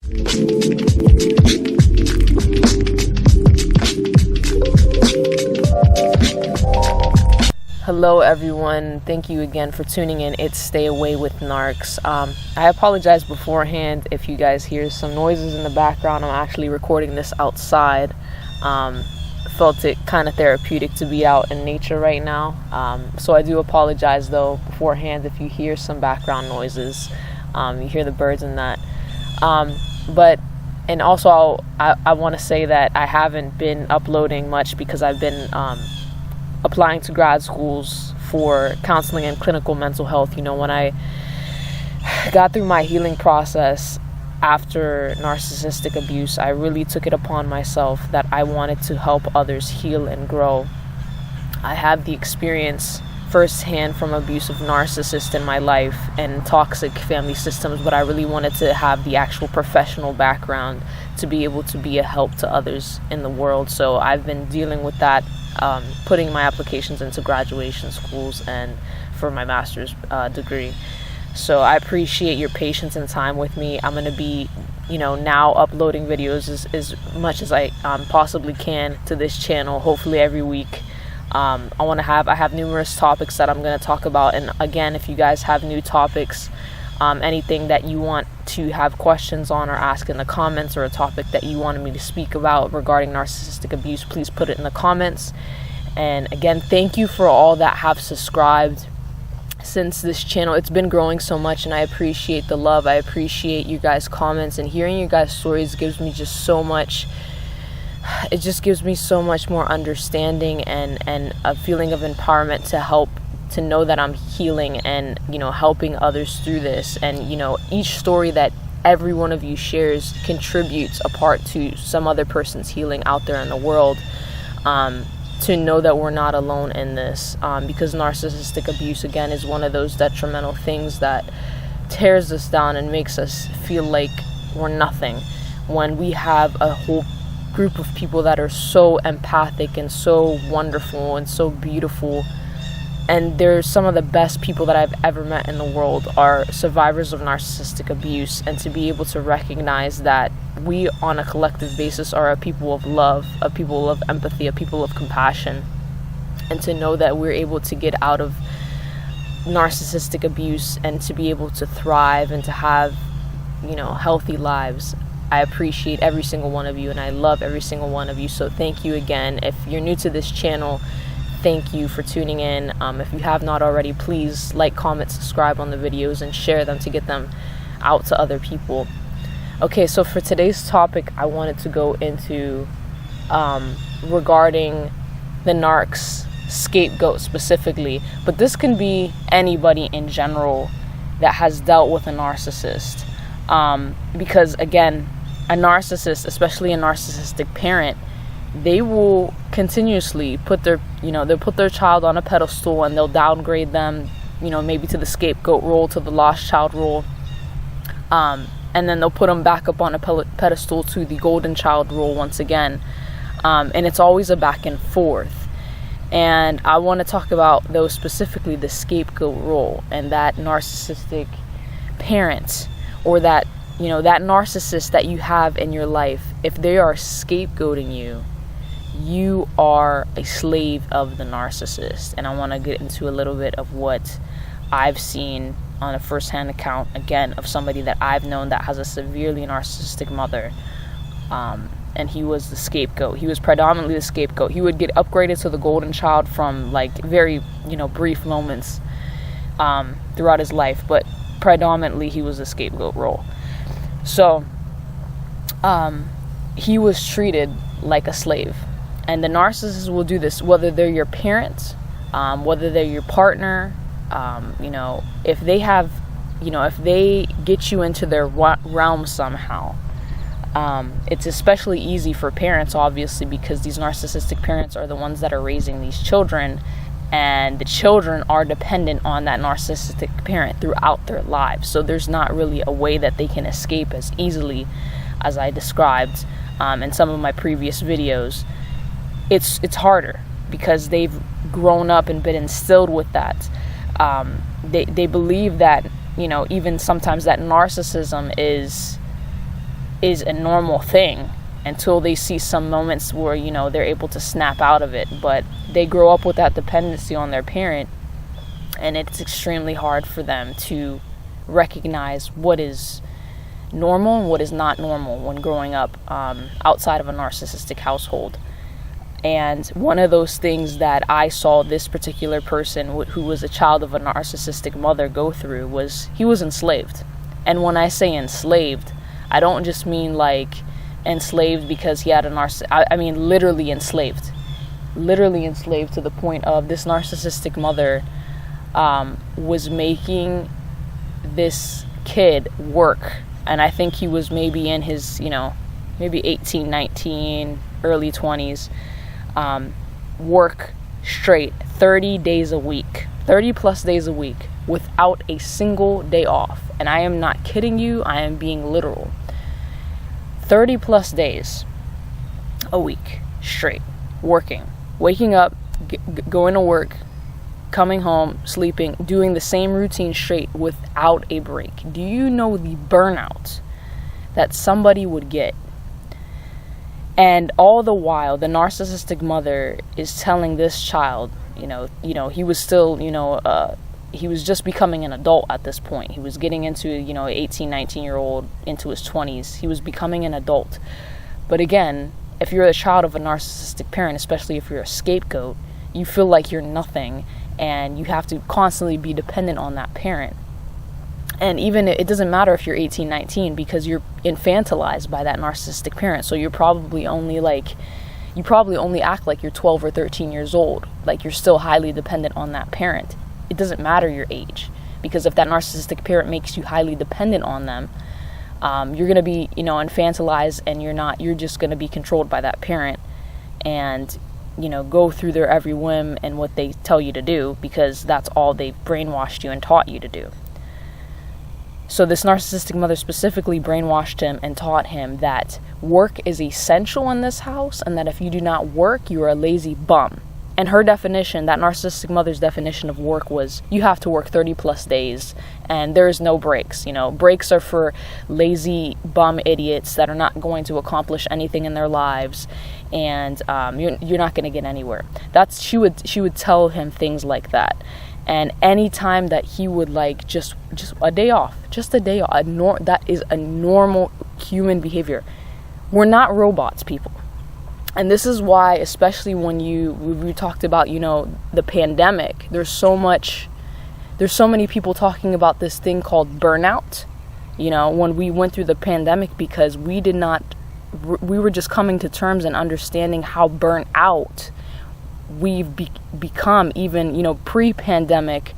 Hello everyone, thank you again for tuning in. It's Stay Away with Narcs. I apologize beforehand if you guys hear some noises in the background. I'm actually recording this outside. Felt it kind of therapeutic to be out in nature right now. So I do apologize though beforehand if you hear some background noises. You hear the birds and that. And also I want to say that I haven't been uploading much because I've been applying to grad schools for counseling and clinical mental health. You know, when I got through my healing process after narcissistic abuse, I really took it upon myself that I wanted to help others heal and grow. I had the experience firsthand from abusive narcissists in my life and toxic family systems, but I really wanted to have the actual professional background to be able to be a help to others in the world. So I've been dealing with that, putting my applications into graduation schools and for my master's degree. So I appreciate your patience and time with me. I'm going to be, now uploading videos as much as I possibly can to this channel, hopefully every week. I have numerous topics that I'm going to talk about. And again, if you guys have new topics, anything that you want to have questions on or ask in the comments, or a topic that you wanted me to speak about regarding narcissistic abuse, please put it in the comments. And again, thank you for all that have subscribed since this channel. It's been growing so much, and I appreciate the love. I appreciate you guys' comments, and hearing you guys' stories gives me just so much. It just gives me so much more understanding and a feeling of empowerment to help, to know that I'm healing and, helping others through this. And, each story that every one of you shares contributes a part to some other person's healing out there in the world. To know that we're not alone in this, because narcissistic abuse, again, is one of those detrimental things that tears us down and makes us feel like we're nothing, when we have a whole group of people that are so empathic and so wonderful and so beautiful. And they're some of the best people that I've ever met in the world are survivors of narcissistic abuse. And to be able to recognize that we on a collective basis are a people of love, a people of empathy, a people of compassion, and to know that we're able to get out of narcissistic abuse and to be able to thrive and to have, healthy lives. I appreciate every single one of you, and I love every single one of you. So thank you again. If you're new to this channel, thank you for tuning in. If you have not already, please like, comment, subscribe on the videos, and share them to get them out to other people. Okay, so for today's topic, I wanted to go into regarding the narcs scapegoat specifically, but this can be anybody in general that has dealt with a narcissist. Because again, a narcissist, especially a narcissistic parent, they will continuously put their, they'll put their child on a pedestal, and they'll downgrade them, maybe to the scapegoat role, to the lost child role. And then they'll put them back up on a pedestal to the golden child role once again. And it's always a back and forth. And I want to talk about, though, specifically the scapegoat role and that narcissistic parent, or that, that narcissist that you have in your life. If they are scapegoating you, you are a slave of the narcissist. And I want to get into a little bit of what I've seen on a first-hand account, again, of somebody that I've known that has a severely narcissistic mother. And he was the scapegoat. He was predominantly the scapegoat. He would get upgraded to the golden child from very, brief moments throughout his life, but predominantly he was the scapegoat role. So he was treated like a slave. And the narcissist will do this, whether they're your parent, whether they're your partner, if they have, if they get you into their realm somehow. It's especially easy for parents, obviously, because these narcissistic parents are the ones that are raising these children, and the children are dependent on that narcissistic parent throughout their lives. So there's not really a way that they can escape as easily as I described in some of my previous videos. It's harder because they've grown up and been instilled with that. They believe that, even sometimes that narcissism is is a normal thing until they see some moments where, you know, they're able to snap out of it. But they grow up with that dependency on their parent, and it's extremely hard for them to recognize what is normal and what is not normal when growing up outside of a narcissistic household. And one of those things that I saw this particular person who was a child of a narcissistic mother go through was he was enslaved. And when I say enslaved, I don't just mean like enslaved because he had a I mean literally enslaved to the point of this narcissistic mother was making this kid work. And I think he was maybe in his, you know, maybe 18, 19, early 20s, work straight 30 days a week, 30 plus days a week without a single day off. And I am not kidding you, I am being literal. 30 plus days a week straight, working, waking up, going to work, coming home, sleeping, doing the same routine straight without a break. Do you know the burnout that somebody would get? And all the while, the narcissistic mother is telling this child, you know, he was still, he was just becoming an adult at this point. He was getting into, 18, 19-year-old, into his 20s. He was becoming an adult. But again, if you're a child of a narcissistic parent, especially if you're a scapegoat, you feel like you're nothing, and you have to constantly be dependent on that parent. And even it doesn't matter if you're 18, 19, because you're infantilized by that narcissistic parent. So you probably only act like you're 12 or 13 years old, like you're still highly dependent on that parent. It doesn't matter your age, because if that narcissistic parent makes you highly dependent on them, you're going to be, infantilized, and you're just going to be controlled by that parent, and go through their every whim and what they tell you to do, because that's all they've brainwashed you and taught you to do. So this narcissistic mother specifically brainwashed him and taught him that work is essential in this house, and that if you do not work, you're a lazy bum. And her definition, that narcissistic mother's definition of work, was you have to work 30 plus days, and there's no breaks. Breaks are for lazy bum idiots that are not going to accomplish anything in their lives, and you're not going to get anywhere. She would tell him things like that. And any time that he would just a day off, that is a normal human behavior. We're not robots, people. And this is why, especially when we talked about, the pandemic, there's so many people talking about this thing called burnout, when we went through the pandemic, because we were just coming to terms and understanding how burnt out we've become. Even pre-pandemic,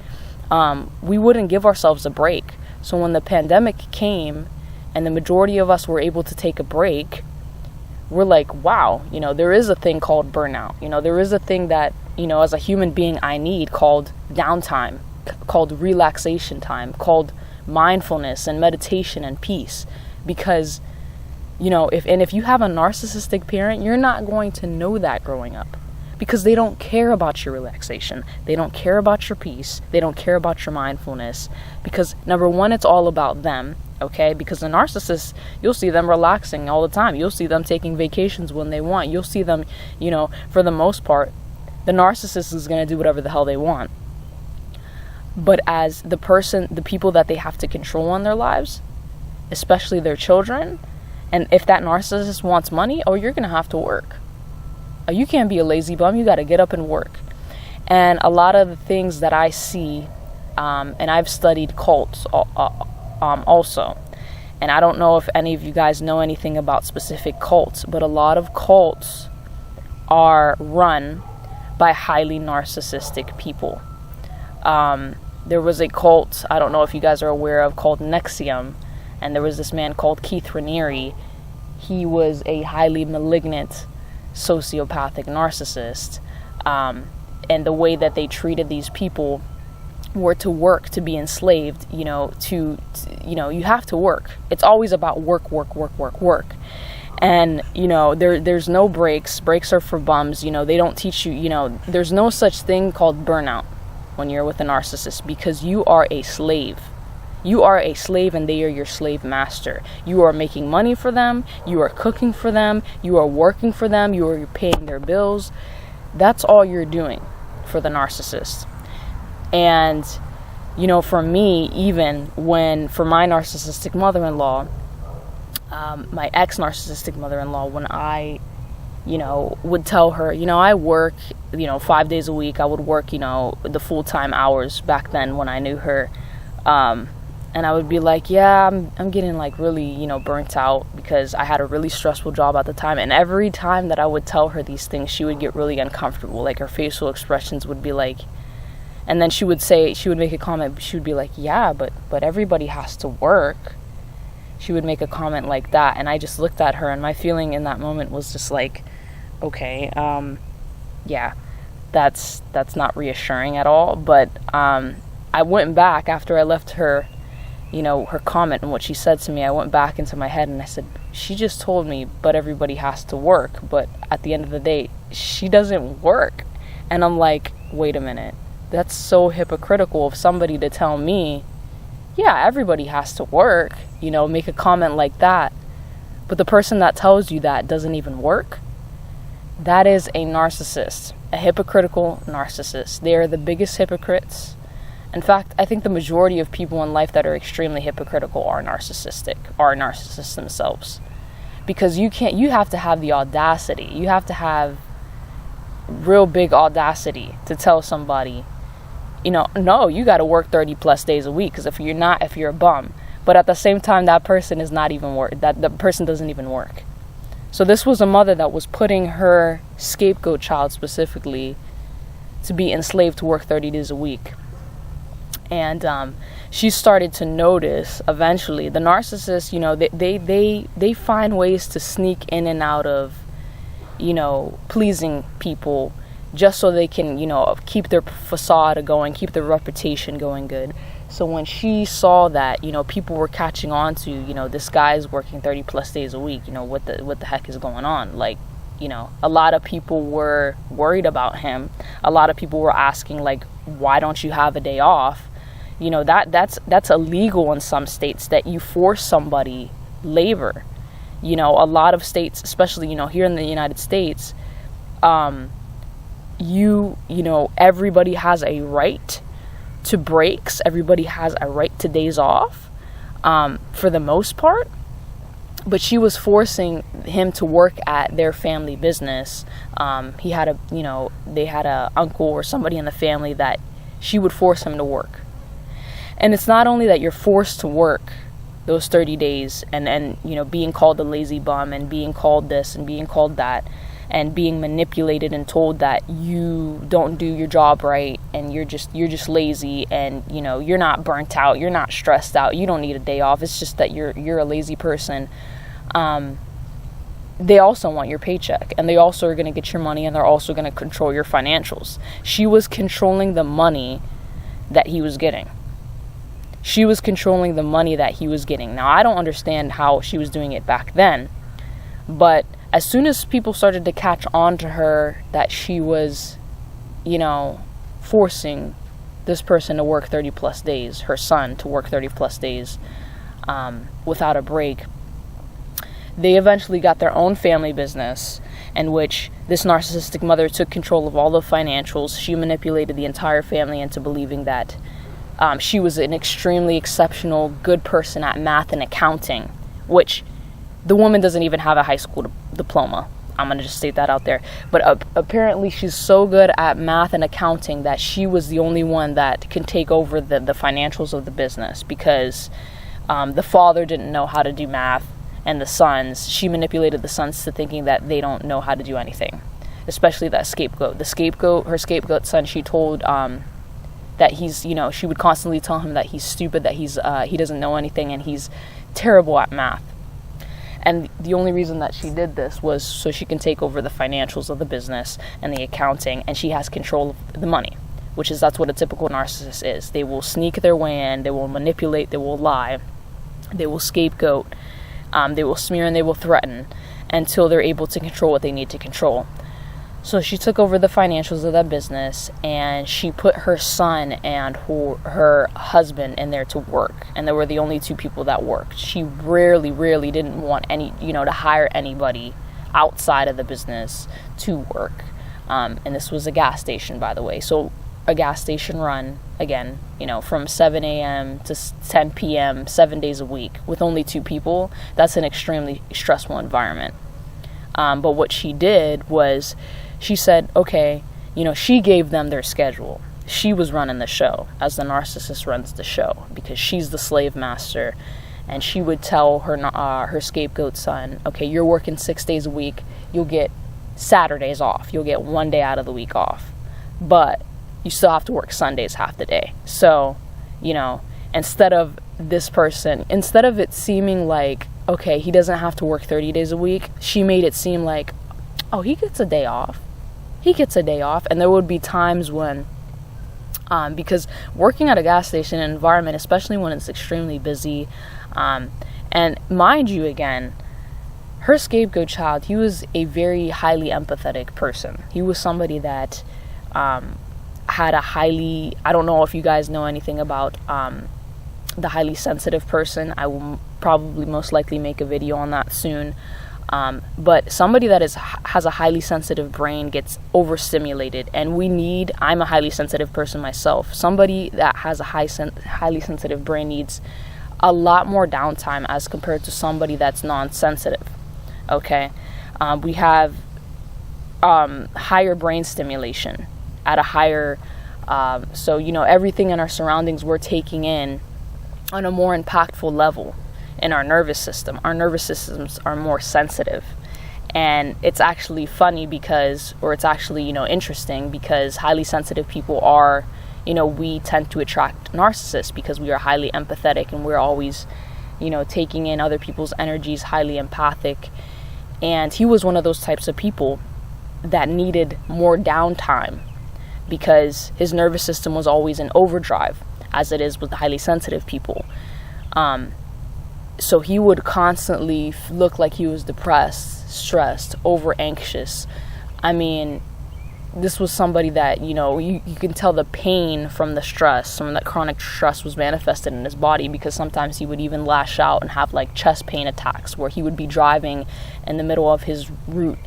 we wouldn't give ourselves a break. So when the pandemic came and the majority of us were able to take a break, we're like, wow, there is a thing called burnout. There is a thing that, as a human being, I need, called downtime, called relaxation time, called mindfulness and meditation and peace. Because if you have a narcissistic parent, you're not going to know that growing up, because they don't care about your relaxation. They don't care about your peace. They don't care about your mindfulness, because number one, it's all about them. Okay, because the narcissists, you'll see them relaxing all the time. You'll see them taking vacations when they want. You'll see them, for the most part, the narcissist is going to do whatever the hell they want. But as the people that they have to control in their lives, especially their children, and if that narcissist wants money, you're going to have to work. You can't be a lazy bum. You got to get up and work. And a lot of the things that I see, and I've studied cults also, and I don't know if any of you guys know anything about specific cults, but a lot of cults are run by highly narcissistic people. There was a cult, I don't know if you guys are aware of, called NXIVM, and there was this man called Keith Raniere. He was a highly malignant sociopathic narcissist, and the way that they treated these people were to work, to be enslaved, you have to work. It's always about work. And, there's no breaks. Breaks are for bums. They don't teach you, there's no such thing called burnout when you're with a narcissist, because you are a slave. You are a slave and they are your slave master. You are making money for them. You are cooking for them. You are working for them. You are paying their bills. That's all you're doing for the narcissist. And, you know, for me, even for my narcissistic mother-in-law, my ex-narcissistic mother-in-law, when I, you know, would tell her, you know, I work, you know, 5 days a week. I would work, you know, the full-time hours back then when I knew her. And I would be like, yeah, I'm getting like really, you know, burnt out because I had a really stressful job at the time. And every time that I would tell her these things, she would get really uncomfortable. Like her facial expressions would be like, and then she would make a comment. She would be like, yeah, but everybody has to work. She would make a comment like that. And I just looked at her, and my feeling in that moment was just like, okay, yeah, that's not reassuring at all. But I went back after I left her, you know, her comment and what she said to me. I went back into my head and I said, she just told me, but everybody has to work. But at the end of the day, she doesn't work. And I'm like, wait a minute. That's so hypocritical of somebody to tell me, yeah, everybody has to work, you know, make a comment like that. But the person that tells you that doesn't even work. That is a narcissist, a hypocritical narcissist. They are the biggest hypocrites. In fact, I think the majority of people in life that are extremely hypocritical are narcissists themselves. Because you have to have the audacity. You have to have real big audacity to tell somebody, you know, no, you got to work 30 plus days a week, because if you're a bum. But at the same time, that person is not even the person doesn't even work. So this was a mother that was putting her scapegoat child specifically to be enslaved to work 30 days a week. And she started to notice eventually the narcissists, you know, they find ways to sneak in and out of, you know, pleasing people just so they can, you know, keep their facade going, keep their reputation going good. So when she saw that, you know, people were catching on to, you know, this guy's working 30 plus days a week, you know, what the heck is going on? Like, you know, a lot of people were worried about him. A lot of people were asking, like, why don't you have a day off? You know, that's illegal in some states, that you force somebody labor. You know, a lot of states, especially, you know, here in the United States, you know, everybody has a right to breaks. Everybody has a right to days off, for the most part. But she was forcing him to work at their family business. They had a uncle or somebody in the family that she would force him to work. And it's not only that you're forced to work those 30 days and you know, being called a lazy bum and being called this and being called that and being manipulated and told that you don't do your job right and you're just lazy and, you know, you're not burnt out, you're not stressed out, you don't need a day off, it's just that you're a lazy person. They also want your paycheck, and they also are going to get your money, and they're also going to control your financials. She was controlling the money that he was getting. She was controlling the money that he was getting. Now, I don't understand how she was doing it back then, but as soon as people started to catch on to her that she was, you know, forcing this person to work 30 plus days, her son to work 30 plus days without a break, they eventually got their own family business in which this narcissistic mother took control of all the financials. She manipulated the entire family into believing that she was an extremely exceptional, good person at math and accounting, which the woman doesn't even have a high school diploma. I'm going to just state that out there. But apparently she's so good at math and accounting that she was the only one that can take over the financials of the business, because the father didn't know how to do math, and the sons, she manipulated the sons to thinking that they don't know how to do anything, especially that scapegoat. Her scapegoat son, she told that he's, you know, she would constantly tell him that he's stupid, that he doesn't know anything, and he's terrible at math. And the only reason that she did this was so she can take over the financials of the business and the accounting, and she has control of the money, that's what a typical narcissist is. They will sneak their way in, they will manipulate, they will lie, they will scapegoat, they will smear, and they will threaten until they're able to control what they need to control. So she took over the financials of that business, and she put her son and her husband in there to work. And they were the only two people that worked. She rarely didn't want to hire anybody outside of the business to work. And this was a gas station, by the way. So a gas station run, again, from 7 a.m. to 10 p.m., 7 days a week with only two people. That's an extremely stressful environment. But what she did was she said, okay, she gave them their schedule. She was running the show, as the narcissist runs the show, because she's the slave master. And she would tell her scapegoat son, okay, you're working 6 days a week. You'll get Saturdays off. You'll get 1 day out of the week off. But you still have to work Sundays half the day. So, instead of it seeming like, okay, he doesn't have to work 30 days a week, she made it seem like, oh, he gets a day off. And there would be times when, because working at a gas station environment, especially when it's extremely busy, and mind you, again, her scapegoat child, he was a very highly empathetic person. He was somebody that had I don't know if you guys know anything about the highly sensitive person. I will probably most likely make a video on that soon. But somebody that has a highly sensitive brain gets overstimulated, and I'm a highly sensitive person myself. Somebody that has a highly sensitive brain needs a lot more downtime as compared to somebody that's non-sensitive. Okay, we have higher brain stimulation at a higher, so everything in our surroundings we're taking in on a more impactful level. In our nervous system. Our nervous systems are more sensitive. And it's actually funny it's actually, interesting because highly sensitive people are, we tend to attract narcissists because we are highly empathetic and we're always, taking in other people's energies, highly empathic. And he was one of those types of people that needed more downtime because his nervous system was always in overdrive, as it is with highly sensitive people. So he would constantly look like he was depressed, stressed, over anxious. I mean, this was somebody that, you can tell the pain from the stress, from that chronic stress was manifested in his body, because sometimes he would even lash out and have like chest pain attacks where he would be driving in the middle of his route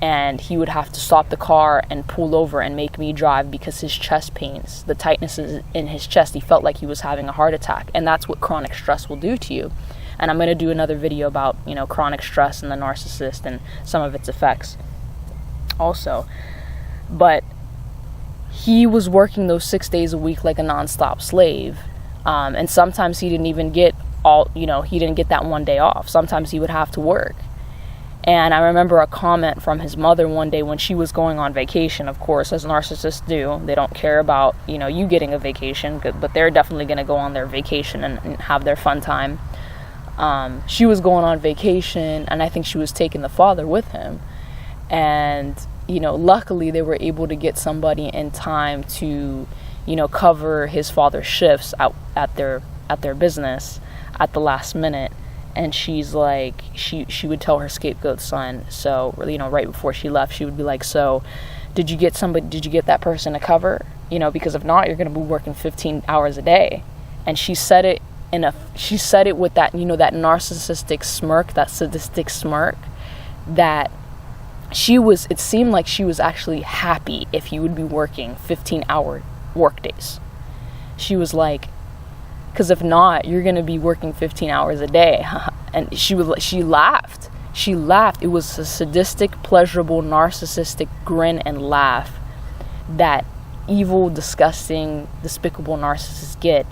and he would have to stop the car and pull over and make me drive because his chest pains, the tightnesses in his chest, he felt like he was having a heart attack. And that's what chronic stress will do to you. And I'm going to do another video about, chronic stress and the narcissist and some of its effects also. But he was working those 6 days a week like a nonstop slave. And sometimes he didn't even get he didn't get that 1 day off. Sometimes he would have to work. And I remember a comment from his mother one day when she was going on vacation, of course, as narcissists do. They don't care about, you getting a vacation, but they're definitely going to go on their vacation and have their fun time. She was going on vacation, and I think she was taking the father with him. And, luckily they were able to get somebody in time to, cover his father's shifts out at their business at the last minute. And she's like, she would tell her scapegoat son, so, right before she left, she would be like, so, did you get that person to cover? Because if not, you're going to be working 15 hours a day. And she said it with that, that narcissistic smirk, that sadistic smirk, that it seemed like she was actually happy if he would be working 15-hour work days. She was like, because if not, you're going to be working 15 hours a day. And she laughed. It was a sadistic, pleasurable, narcissistic grin and laugh that evil, disgusting, despicable narcissists get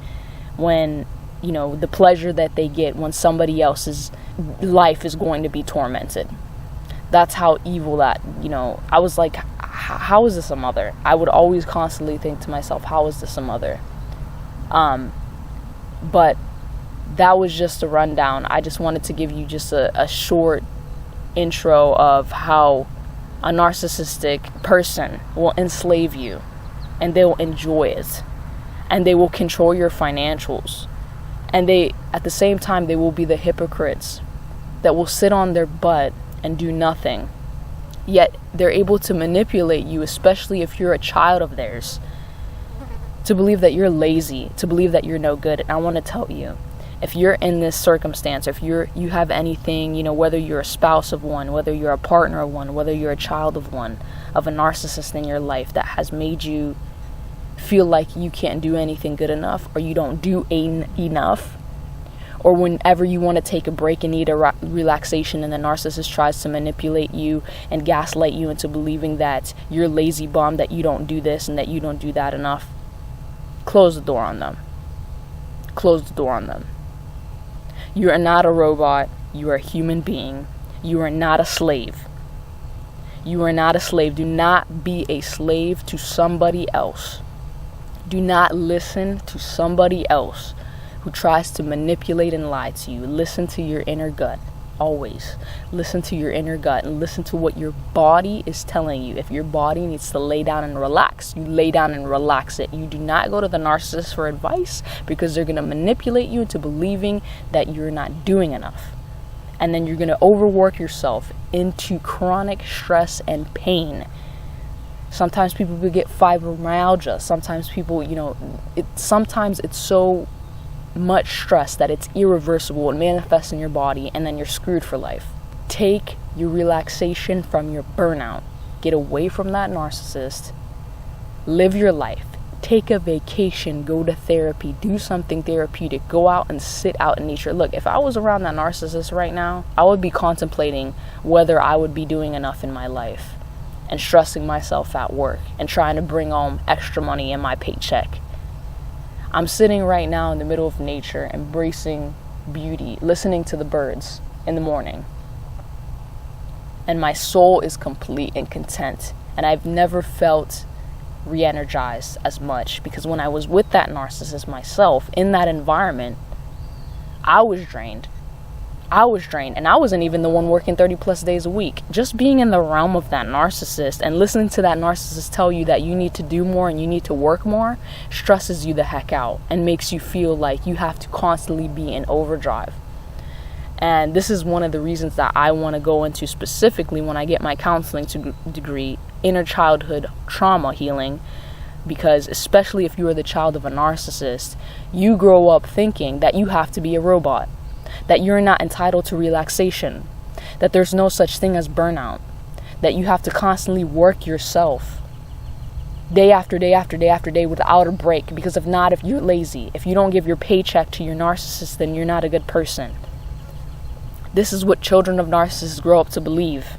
when, the pleasure that they get when somebody else's life is going to be tormented. That's how evil that, I was like, how is this a mother? I would always constantly think to myself, how is this a mother? But that was just a rundown. I just wanted to give you just a short intro of how a narcissistic person will enslave you, and they will enjoy it, and they will control your financials, and at the same time they will be the hypocrites that will sit on their butt and do nothing Yet they're able to manipulate you, especially if you're a child of theirs, to believe that you're lazy, to believe that you're no good. And I want to tell you, if you're in this circumstance, if you have anything, whether you're a spouse of one, whether you're a partner of one, whether you're a child of one, of a narcissist in your life that has made you feel like you can't do anything good enough, or you don't do enough, or whenever you want to take a break and need a relaxation and the narcissist tries to manipulate you and gaslight you into believing that you're lazy bum, that you don't do this and that you don't do that enough, close the door on them. Close the door on them. You are not a robot. You are a human being. You are not a slave. You are not a slave. Do not be a slave to somebody else. Do not listen to somebody else who tries to manipulate and lie to you. Listen to your inner gut. Always listen to your inner gut and listen to what your body is telling you. If your body needs to lay down and relax, you lay down and relax it. You do not go to the narcissist for advice, because they're going to manipulate you into believing that you're not doing enough. And then you're going to overwork yourself into chronic stress and pain. Sometimes people will get fibromyalgia. Sometimes people, sometimes it's so much stress that it's irreversible and manifests in your body, and then you're screwed for life. Take your relaxation from your burnout. Get away from that narcissist. Live your life. Take a vacation. Go to therapy. Do something therapeutic. Go out and sit out in nature. Look, if I was around that narcissist right now, I would be contemplating whether I would be doing enough in my life and stressing myself at work and trying to bring home extra money in my paycheck. I'm sitting right now in the middle of nature, embracing beauty, listening to the birds in the morning. And my soul is complete and content. And I've never felt re-energized as much, because when I was with that narcissist myself, in that environment, I was drained. And I wasn't even the one working 30 plus days a week. Just being in the realm of that narcissist and listening to that narcissist tell you that you need to do more and you need to work more stresses you the heck out and makes you feel like you have to constantly be in overdrive. And this is one of the reasons that I want to go into specifically when I get my counseling degree, inner childhood trauma healing, because especially if you are the child of a narcissist, you grow up thinking that you have to be a robot, that you're not entitled to relaxation, that there's no such thing as burnout, that you have to constantly work yourself day after day after day after day without a break, because if not, if you're lazy, if you don't give your paycheck to your narcissist, then you're not a good person. This is what children of narcissists grow up to believe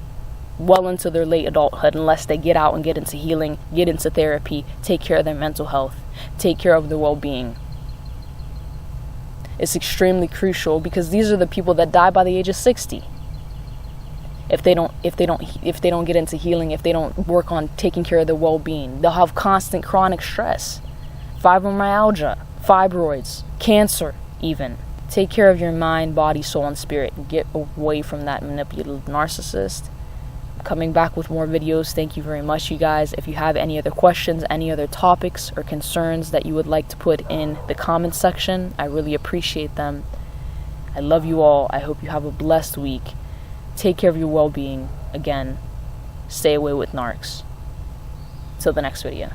well into their late adulthood, unless they get out and get into healing, get into therapy, take care of their mental health, take care of their well-being. It's extremely crucial, because these are the people that die by the age of 60. If they don't get into healing, if they don't work on taking care of their well-being, they'll have constant chronic stress, fibromyalgia, fibroids, cancer even. Take care of your mind, body, soul, and spirit, and get away from that manipulative narcissist. Coming back with more videos. Thank you very much, you guys. If you have any other questions, any other topics or concerns that you would like to put in the comments section, I really appreciate them. I love you all. I hope you have a blessed week. Take care of your well-being. Again, stay away with narcs. Till the next video.